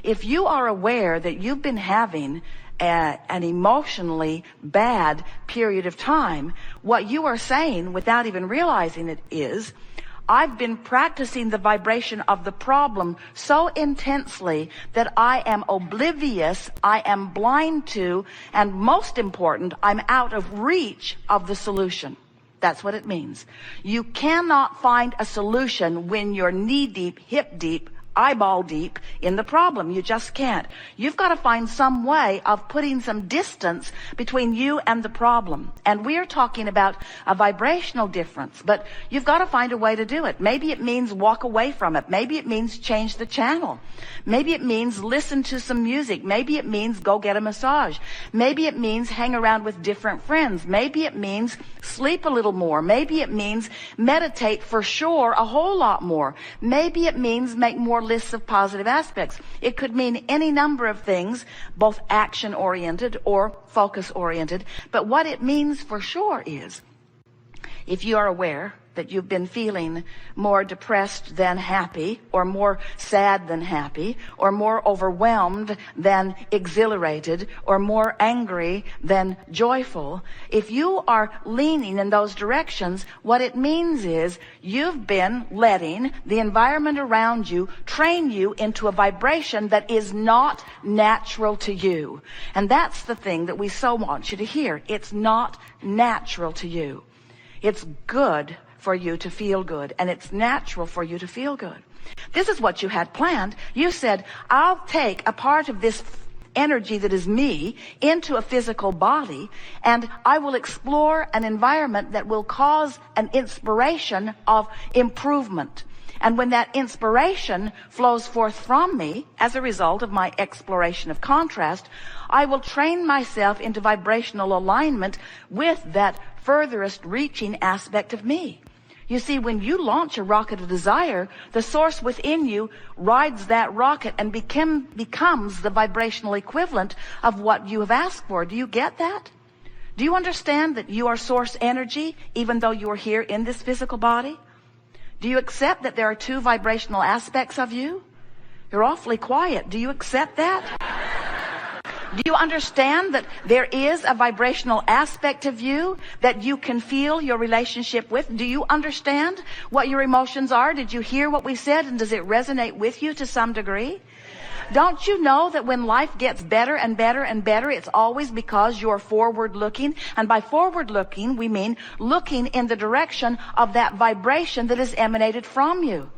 If you are aware that you've been having an emotionally bad period of time, what you are saying without even realizing it is, I've been practicing the vibration of the problem so intensely that I am oblivious, I am blind to, and most important, I'm out of reach of the solution. That's what it means. You cannot find a solution when you're knee deep, hip deep, eyeball deep in the problem. You just can't. You've got to find some way of putting some distance between you and the problem. And we're talking about a vibrational difference, but you've got to find a way to do it. Maybe it means walk away from it. Maybe it means change the channel. Maybe it means listen to some music. Maybe it means go get a massage. Maybe it means hang around with different friends. Maybe it means sleep a little more. Maybe it means meditate for sure a whole lot more. Maybe it means make more lists of positive aspects. It could mean any number of things, both action-oriented or focus-oriented. But what it means for sure is, if you are aware that you've been feeling more depressed than happy, or more sad than happy, or more overwhelmed than exhilarated, or more angry than joyful, if you are leaning in those directions, what it means is you've been letting the environment around you train you into a vibration that is not natural to you. And that's the thing that we so want you to hear. It's not natural to you. It's good for you to feel good, and it's natural for you to feel good. This is what you had planned. You said, I'll take a part of this energy that is me into a physical body, and I will explore an environment that will cause an inspiration of improvement. And when that inspiration flows forth from me as a result of my exploration of contrast, I will train myself into vibrational alignment with that furthest reaching aspect of me. You see, when you launch a rocket of desire, the source within you rides that rocket and becomes the vibrational equivalent of what you have asked for. Do you get that? Do you understand that you are source energy, even though you are here in this physical body? Do you accept that there are two vibrational aspects of you? You're awfully quiet. Do you accept that? Do you understand that there is a vibrational aspect of you that you can feel your relationship with? Do you understand what your emotions are? Did you hear what we said, and does it resonate with you to some degree? Don't you know that when life gets better and better and better, it's always because you're forward looking? And by forward looking, we mean looking in the direction of that vibration that is emanated from you.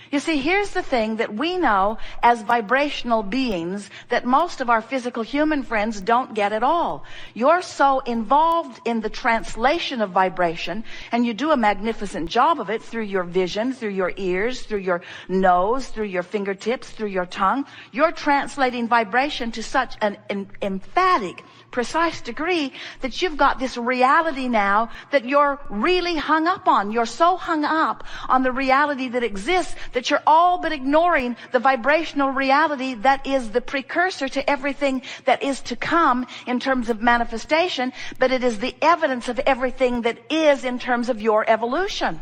You see, here's the thing that we know as vibrational beings that most of our physical human friends don't get at all. You're so involved in the translation of vibration, and you do a magnificent job of it through your vision, through your ears, through your nose, through your fingertips, through your tongue. You're translating vibration to such an emphatic, precise degree that you've got this reality now that you're really hung up on. You're so hung up on the reality that exists that you're all but ignoring the vibrational reality that is the precursor to everything that is to come in terms of manifestation, but it is the evidence of everything that is in terms of your evolution.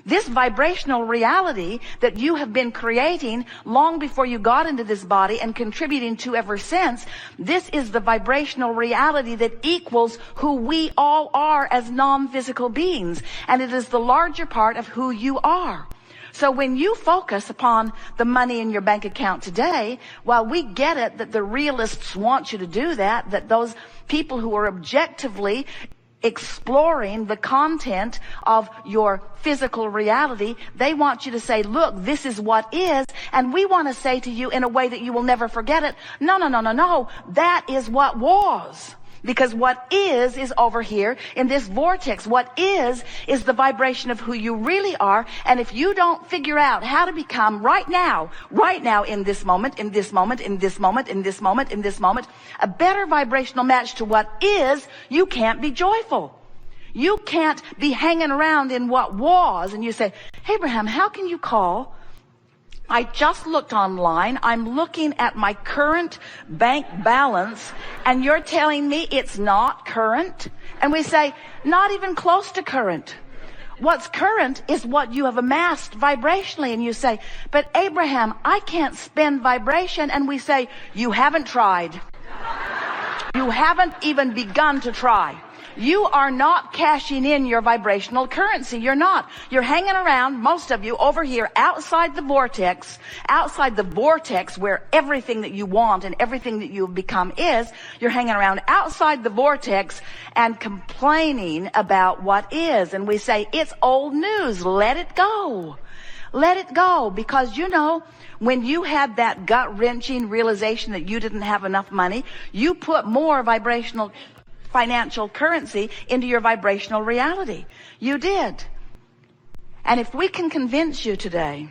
This vibrational reality that you have been creating long before you got into this body and contributing to ever since, this is the vibrational reality that equals who we all are as non-physical beings. And it is the larger part of who you are. So when you focus upon the money in your bank account today, while we get it that the realists want you to do that, that those people who are objectively exploring the content of your physical reality, they want you to say, look, this is what is, and we want to say to you in a way that you will never forget it, no, that is what was. Because what is over here in this vortex. What is the vibration of who you really are. And if you don't figure out how to become right now, in this moment, a better vibrational match to what is, you can't be joyful. You can't be hanging around in what was. And you say, Abraham, how can you call? I just looked online. I'm looking at my current bank balance, and you're telling me it's not current? And we say, not even close to current. What's current is what you have amassed vibrationally. And you say, but Abraham, I can't spend vibration. And we say, you haven't tried. You haven't even begun to try. You are not cashing in your vibrational currency. You're not. You're hanging around, most of you, over here outside the vortex where everything that you want and everything that you've become is. You're hanging around outside the vortex and complaining about what is. And we say, it's old news. Let it go. Let it go. Because you know, when you had that gut-wrenching realization that you didn't have enough money, you put more financial currency into your vibrational reality. You did. And if we can convince you today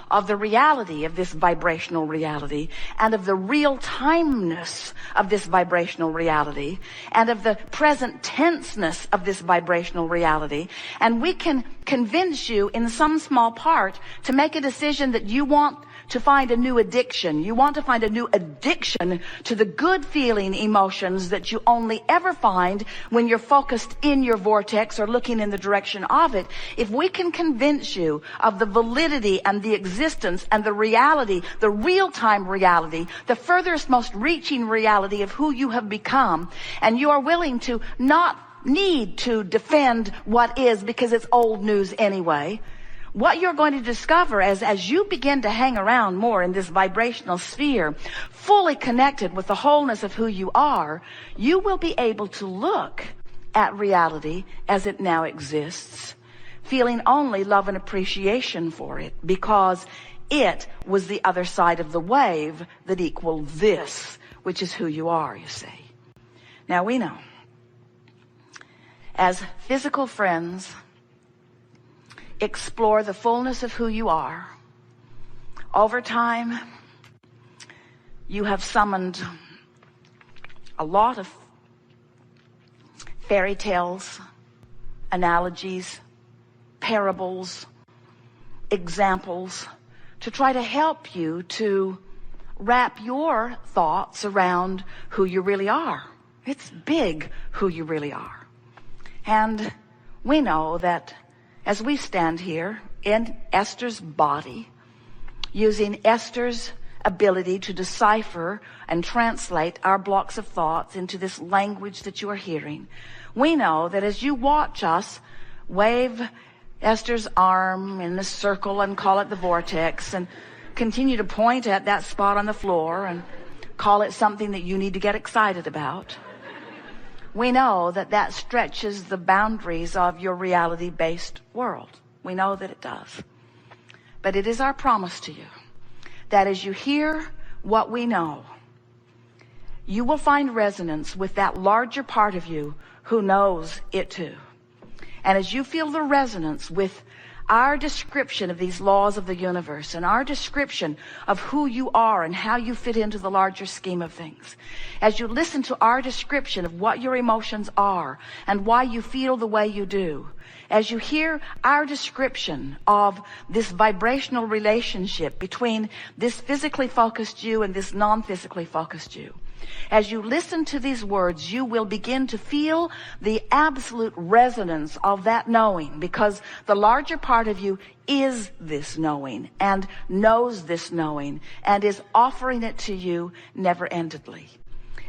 of the reality of this vibrational reality and of the real-timeness of this vibrational reality and of the present tenseness of this vibrational reality, and we can convince you in some small part to make a decision that you want to find a new addiction. You want to find a new addiction to the good feeling emotions that you only ever find when you're focused in your vortex or looking in the direction of it. If we can convince you of the validity and the existence and the reality, the real-time reality, the furthest, most reaching reality of who you have become, and you are willing to not need to defend what is because it's old news anyway, what you're going to discover as you begin to hang around more in this vibrational sphere, fully connected with the wholeness of who you are, you will be able to look at reality as it now exists, feeling only love and appreciation for it, because it was the other side of the wave that equaled this, which is who you are, you see. Now we know, as physical friends, explore the fullness of who you are. Over time, you have summoned a lot of fairy tales, analogies, parables, examples to try to help you to wrap your thoughts around who you really are. It's big who you really are. And we know that as we stand here in Esther's body, using Esther's ability to decipher and translate our blocks of thoughts into this language that you are hearing, we know that as you watch us wave Esther's arm in the circle and call it the vortex and continue to point at that spot on the floor and call it something that you need to get excited about, we know that that stretches the boundaries of your reality-based world. We know that it does. But it is our promise to you that as you hear what we know, you will find resonance with that larger part of you who knows it too. And as you feel the resonance with our description of these laws of the universe and our description of who you are and how you fit into the larger scheme of things, as you listen to our description of what your emotions are and why you feel the way you do, as you hear our description of this vibrational relationship between this physically focused you and this non-physically focused you, as you listen to these words, you will begin to feel the absolute resonance of that knowing, because the larger part of you is this knowing and knows this knowing and is offering it to you never-endedly.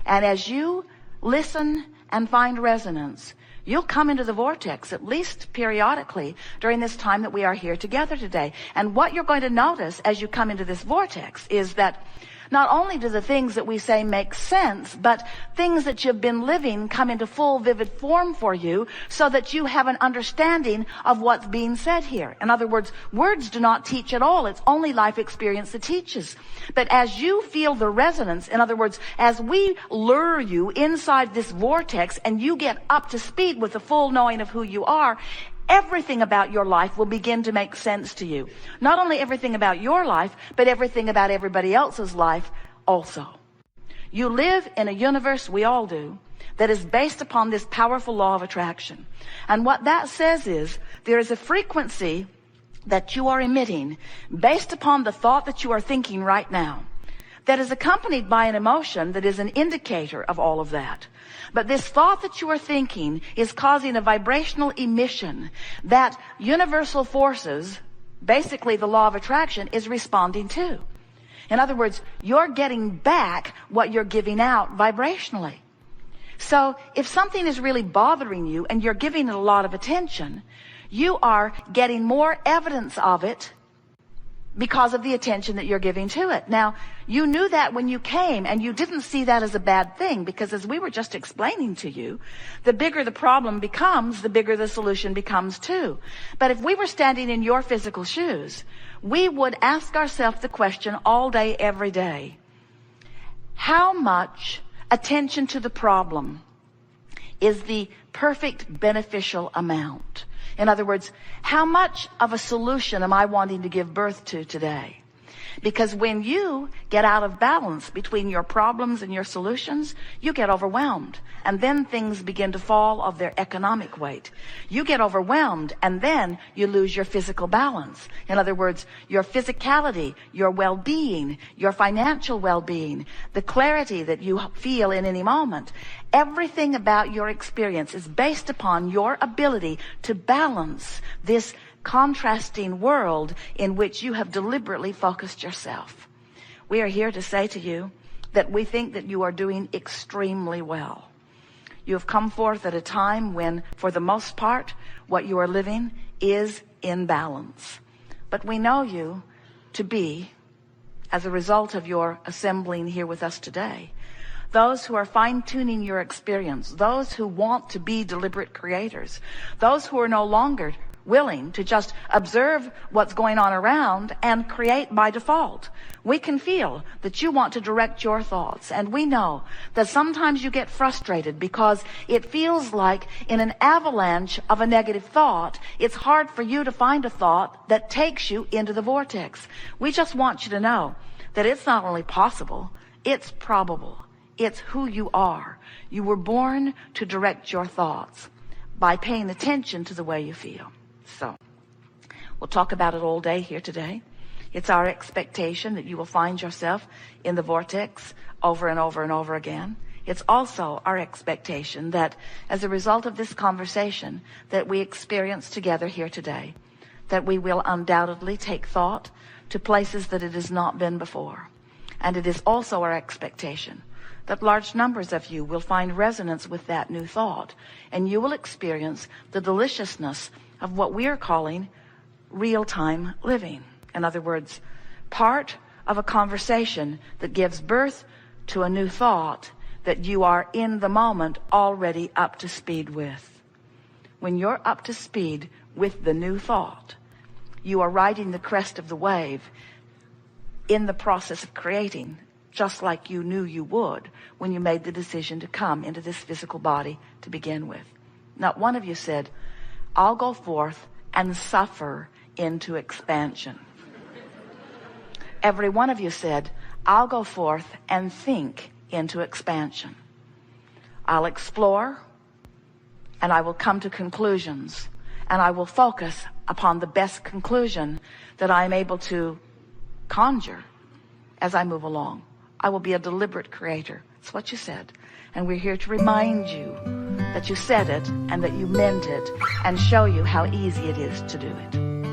And as you listen and find resonance, you'll come into the vortex at least periodically during this time that we are here together today. And what you're going to notice as you come into this vortex is that not only do the things that we say make sense, but things that you've been living come into full, vivid form for you so that you have an understanding of what's being said here. In other words, words do not teach at all. It's only life experience that teaches. But as you feel the resonance, in other words, as we lure you inside this vortex and you get up to speed with the full knowing of who you are, everything about your life will begin to make sense to you. Not only everything about your life, but everything about everybody else's life also. You live in a universe, we all do, that is based upon this powerful law of attraction. And what that says is there is a frequency that you are emitting based upon the thought that you are thinking right now that is accompanied by an emotion that is an indicator of all of that. But this thought that you are thinking is causing a vibrational emission that universal forces, basically the law of attraction, is responding to. In other words, you're getting back what you're giving out vibrationally. So if something is really bothering you and you're giving it a lot of attention, you are getting more evidence of it because of the attention that you're giving to it. Now, you knew that when you came, and you didn't see that as a bad thing, because as we were just explaining to you, the bigger the problem becomes, the bigger the solution becomes too. But if we were standing in your physical shoes, we would ask ourselves the question all day, every day: how much attention to the problem is the perfect beneficial amount? In other words, how much of a solution am I wanting to give birth to today? Because when you get out of balance between your problems and your solutions, you get overwhelmed. And then things begin to fall of their economic weight. You get overwhelmed, and then you lose your physical balance. In other words, your physicality, your well-being, your financial well-being, the clarity that you feel in any moment. Everything about your experience is based upon your ability to balance this contrasting world in which you have deliberately focused yourself. We are here to say to you that we think that you are doing extremely well. You have come forth at a time when, for the most part, what you are living is in balance. But we know you to be, as a result of your assembling here with us today, those who are fine-tuning your experience, those who want to be deliberate creators, those who are no longer willing to just observe what's going on around and create by default. We can feel that you want to direct your thoughts, and we know that sometimes you get frustrated because it feels like in an avalanche of a negative thought, it's hard for you to find a thought that takes you into the vortex. We just want you to know that it's not only possible, it's probable. It's who you are. You were born to direct your thoughts by paying attention to the way you feel. So, we'll talk about it all day here today. It's our expectation that you will find yourself in the vortex over and over and over again. It's also our expectation that as a result of this conversation that we experience together here today, that we will undoubtedly take thought to places that it has not been before. And it is also our expectation that large numbers of you will find resonance with that new thought, and you will experience the deliciousness of what we are calling real-time living. In other words, part of a conversation that gives birth to a new thought that you are in the moment already up to speed with. When you're up to speed with the new thought, you are riding the crest of the wave in the process of creating, just like you knew you would when you made the decision to come into this physical body to begin with. Not one of you said, I'll go forth and suffer into expansion. Every one of you said, I'll go forth and think into expansion. I'll explore, and I will come to conclusions, and I will focus upon the best conclusion that I am able to conjure as I move along. I will be a deliberate creator. That's what you said. And we're here to remind you that you said it and that you meant it, and show you how easy it is to do it.